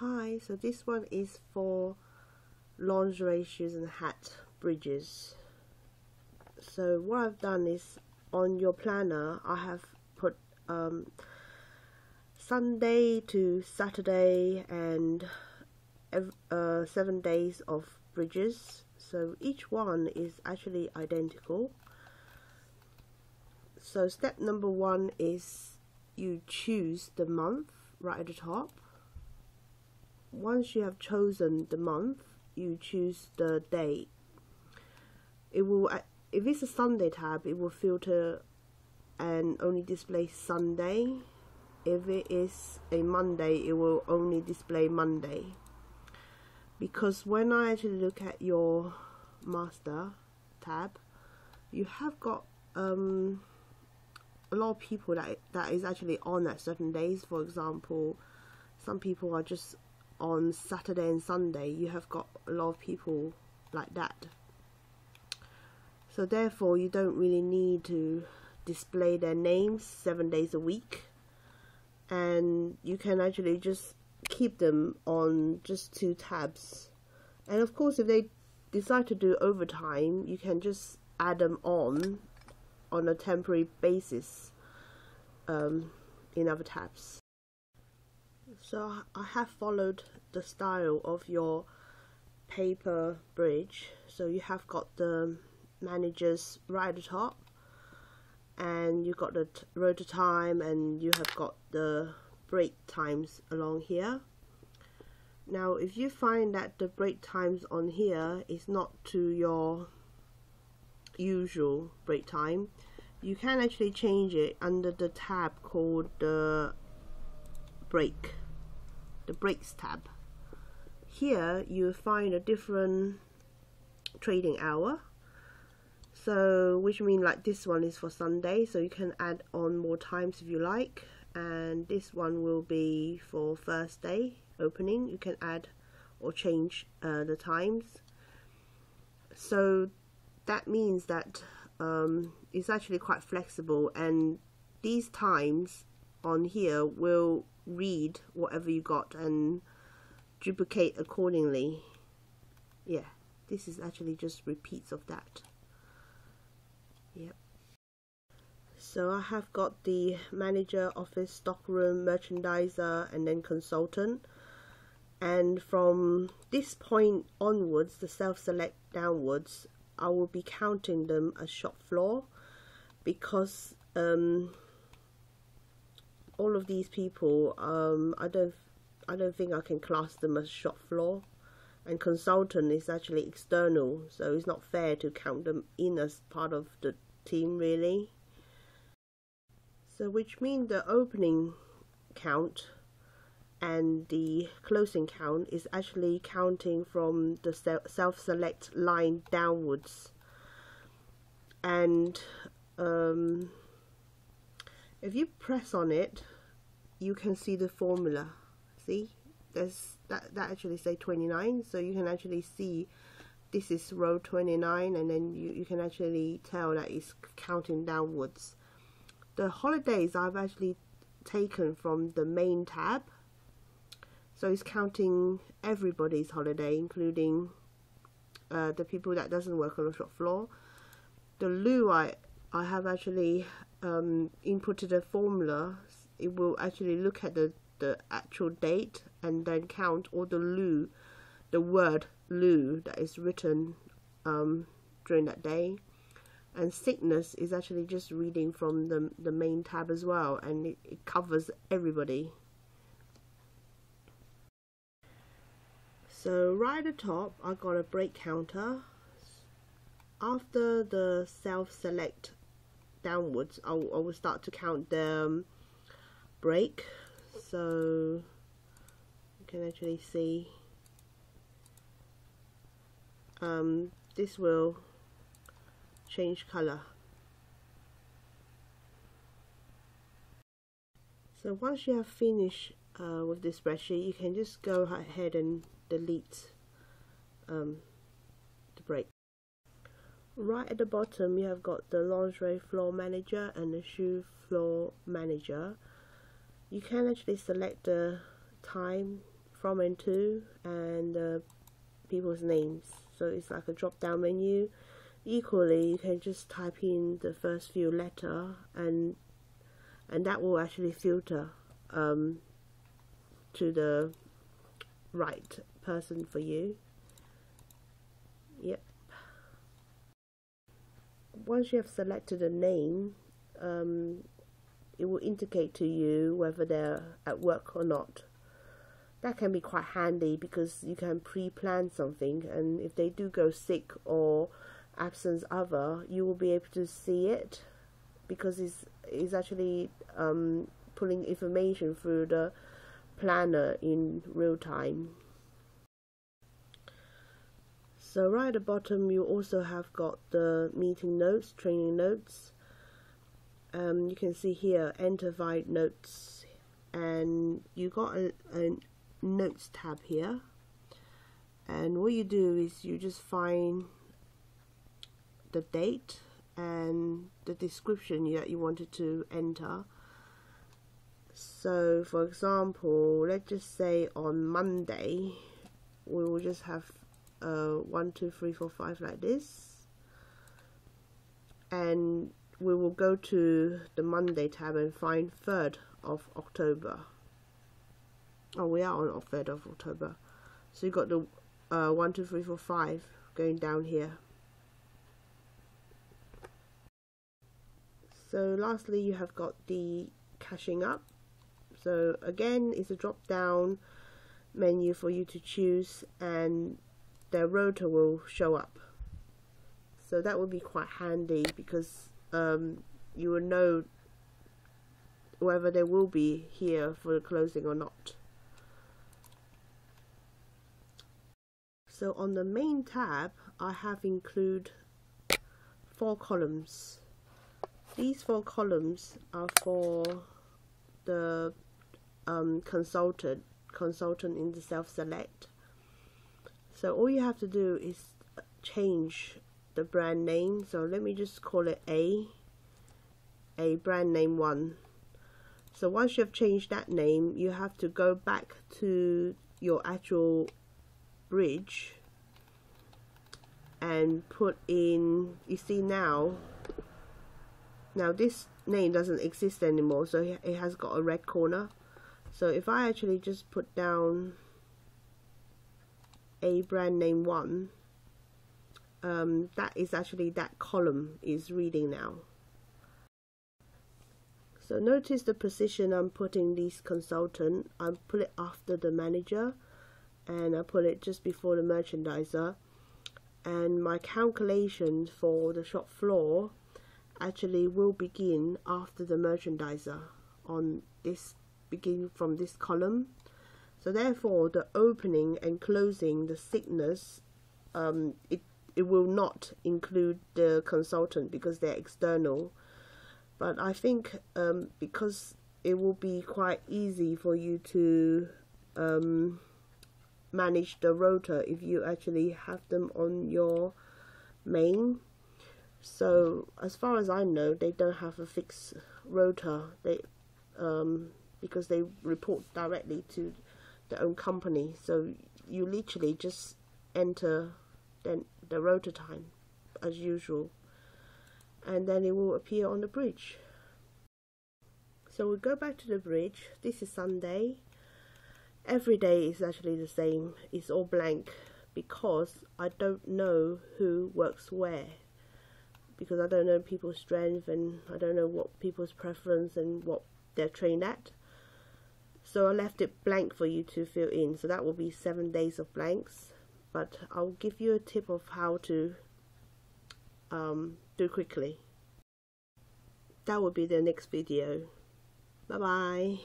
Hi, so this one is for lingerie, shoes and hat bridges. So what I've done is on your planner I have put Sunday to Saturday and 7 days of bridges. So each one is actually identical. So step number 1 is you choose the month right at the top. Once you have chosen the month, you choose the day. It will, if it's a Sunday tab, it will filter and only display Sunday. If it is a Monday, it will only display Monday. Because when I actually look at your master tab, you have got a lot of people that is actually on at certain days. For example, some people are just on Saturday and Sunday. You have got a lot of people like that. So therefore you don't really need to display their names 7 days a week, and you can actually just keep them on just 2 tabs. And of course, if they decide to do overtime, you can just add them on a temporary basis in other tabs. So I have followed the style of your paper bridge. So you have got the managers right at the top, and you've got the rota time, and you have got the break times along here. Now if you find that the break times on here is not to your usual break time, you can actually change it under the tab called the breaks tab. Here you find a different trading hour, so which means like this one is for Sunday, so you can add on more times if you like, and this one will be for Thursday opening. You can add or change the times. So that means that it's actually quite flexible, and these times on here will read whatever you got and duplicate accordingly. Yeah, this is actually just repeats of that. Yep. So I have got the manager, office, stockroom, merchandiser, and then consultant. And from this point onwards, the self-select downwards, I will be counting them as shop floor, because all of these people, I don't think I can class them as shop floor, and consultant is actually external, so it's not fair to count them in as part of the team really. So which means the opening count and the closing count is actually counting from the self-select line downwards. And if you press on it, you can see the formula. See, there's that actually say 29, so you can actually see this is row 29, and then you can actually tell that it's counting downwards. The holidays I've actually taken from the main tab, so it's counting everybody's holiday, including the people that doesn't work on the shop floor. The lieu I have actually inputted a formula. It will actually look at the actual date and then count all the lieu, the word lieu that is written during that day. And sickness is actually just reading from the main tab as well, and it covers everybody. So right at the top I got a break counter. After the self-select downwards, I will start to count the break. So you can actually see this will change color. So once you have finished with this spreadsheet, you can just go ahead and delete the break. Right at the bottom you have got the lingerie floor manager and the shoe floor manager. You can actually select the time from and to, and people's names. So it's like a drop down menu. Equally, you can just type in the first few letters, and that will actually filter to the right person for you. Yep. Once you have selected a name, it will indicate to you whether they're at work or not. That can be quite handy because you can pre-plan something, and if they do go sick or absence other, you will be able to see it because it's actually pulling information through the planner in real time. So right at the bottom you also have got the meeting notes, training notes. You can see here enter via notes, and you got a notes tab here, and what you do is you just find the date and the description that you wanted to enter. So for example, let's just say on Monday we will just have 1, 2, 3, 4, 5 like this, and we will go to the Monday tab and find 3rd of October. Oh, we are on 3rd of October. So you got the 1, 2, 3, 4, 5 going down here. So lastly, you have got the caching up. So again, it's a drop down menu for you to choose, and the rota will show up. So that will be quite handy because you will know whether they will be here for the closing or not. So on the main tab, I have included 4 columns. These 4 columns are for the consultant in the self-select. So all you have to do is change the brand name. So let me just call it A brand name 1. So once you have changed that name, you have to go back to your actual bridge and put in, you see now this name doesn't exist anymore, so it has got a red corner. So if I actually just put down A brand name 1, that is actually, that column is reading now. So notice the position I'm putting this consultant. I put it after the manager, and I put it just before the merchandiser, and my calculation for the shop floor actually will begin after the merchandiser on this, begin from this column. So therefore the opening and closing, the sickness, it will not include the consultant because they're external. But I think because it will be quite easy for you to manage the rota if you actually have them on your main. So as far as I know, they don't have a fixed rota. They because they report directly to their own company. So you literally just enter the rota time as usual, and then it will appear on the bridge. So we go back to the bridge. This is Sunday. Every day is actually the same. It's all blank because I don't know who works where, because I don't know people's strength and I don't know what people's preference and what they're trained at. So I left it blank for you to fill in. So that will be 7 days of blanks, but I'll give you a tip of how to do quickly. That will be the next video. Bye bye.